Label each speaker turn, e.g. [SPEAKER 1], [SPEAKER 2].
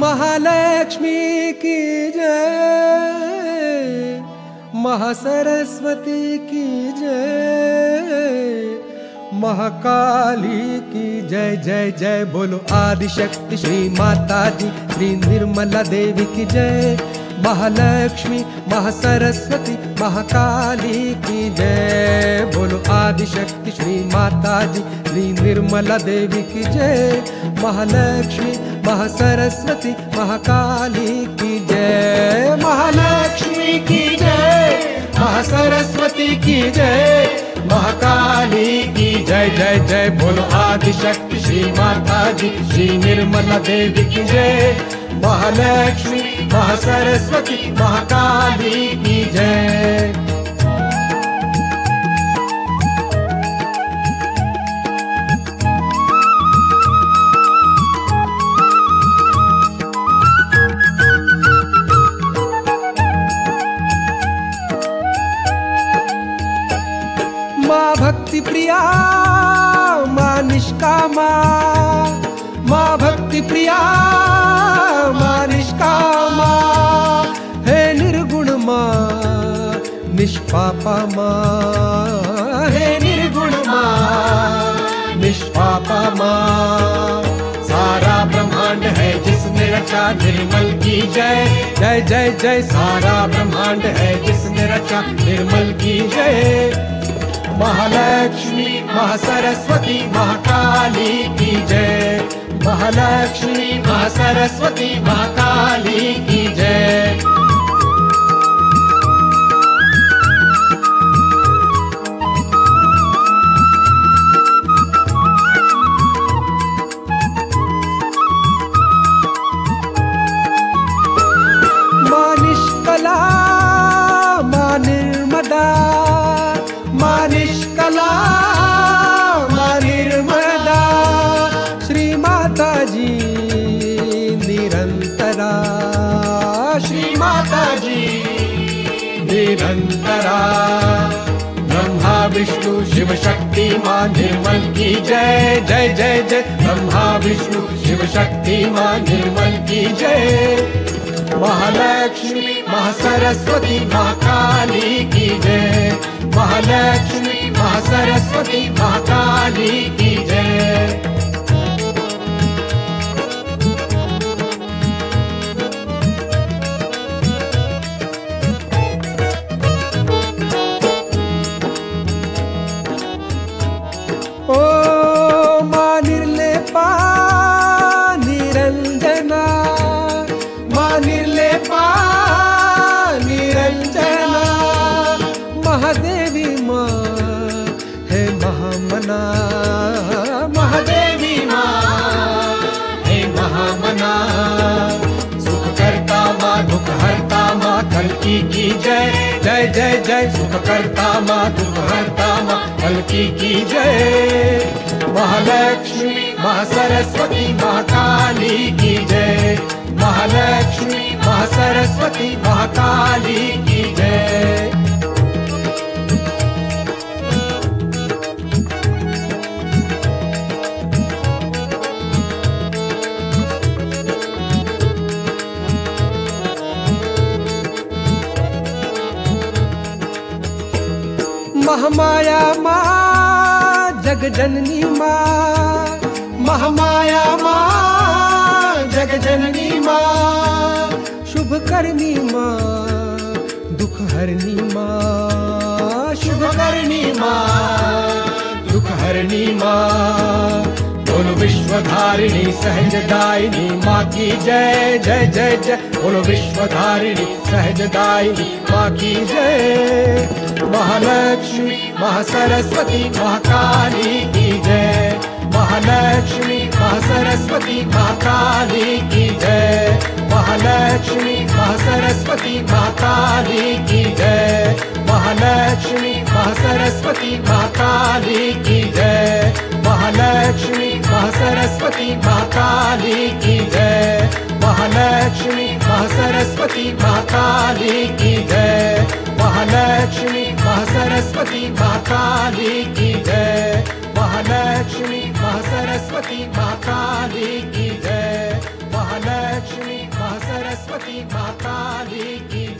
[SPEAKER 1] महालक्ष्मी की जय, महासरस्वती की जय, महाकाली की जय जय जय। बोलो आदिशक्ति श्री माता जी, श्री निर्मला देवी की जय। महालक्ष्मी महासरस्वती महाकाली की जय। बोलो आदिशक्ति श्री माता जी, श्री निर्मला देवी की जय। महालक्ष्मी महासरस्वती महाकाली की जय। महालक्ष्मी की जय, महासरस्वती की जय, महाकाली की जय जय जय। बोलो आदिशक्ति श्री माता जी, श्री निर्मला देवी की जय। महालक्ष्मी महासरस्वती महाकाली की जय। माँ भक्ति प्रिया, माँ निष्कामा, माँ भक्ति प्रिया, माँ निष्कामा, हे निर्गुण माँ निष्पापा माँ, हे निर्गुण माँ निष्पापा माँ। सारा ब्रह्मांड है जिसने रचा निर्मल की जय जय जय जय। सारा ब्रह्मांड है जिसने रचा निर्मल की जय। महालक्ष्मी महासरस्वती महाकाली की जय। महालक्ष्मी महासरस्वती महाकाली की जय। माँ निष्कला, माँ निर्मदा, माँ निष्कला, माँ निर्मदा, श्री माता जी निरंतरा, श्री माता जी निरंतरा। ब्रह्मा विष्णु शिव शक्ति माँ निर्मल की जय जय जय जय। ब्रह्मा विष्णु शिव शक्ति माँ निर्मल की जय। महालक्ष्मी महासरस्वती महाकाली की जय। महालक्ष्मी महासरस्वती महाकाली की जय। ओ माँ निर्लेपा निरंजना, माँ निर्लेपा निरंजना, महादेवी माँ है महामना, महादेवी माँ है महामना। सुख करता माँ दुख हरता माँ कल्की की जय जय जय जय। सुख करता माँ दुख हरता माँ कल्की की जय। महालक्ष्मी महासरस्वती महाकाली की जय। महालक्ष्मी महासरस्वती महाकाली की जय। महामाया माँ जगजननी माँ, महामाया माँ जगजननी माँ, शुभ करनी माँ दुख हरनी माँ, शुभ करनी माँ दुख हरनी माँ। बोलो विश्वधारिणी सहजदायिनी माँ की जय जय जय जय। बोलो विश्वधारिणी सहजदायिनी माँ की जय। महालक्ष्मी महासरस्वती महाकाली की जय। महालक्ष्मी महासरस्वती महाकाली की जय। महालक्ष्मी महासरस्वती महाकाली की जय। महालक्ष्मी महासरस्वती महाकाली की जय। महालक्ष्मी महासरस्वती महाकाली की जय। महालक्ष्मी महासरस्वती महाकाली की जय। महालक्ष्मी महासरस्वती महाकाली की जय। महालक्ष्मी महासरस्वती महाकाली की जय। महालक्ष्मी भगवती माँ काली की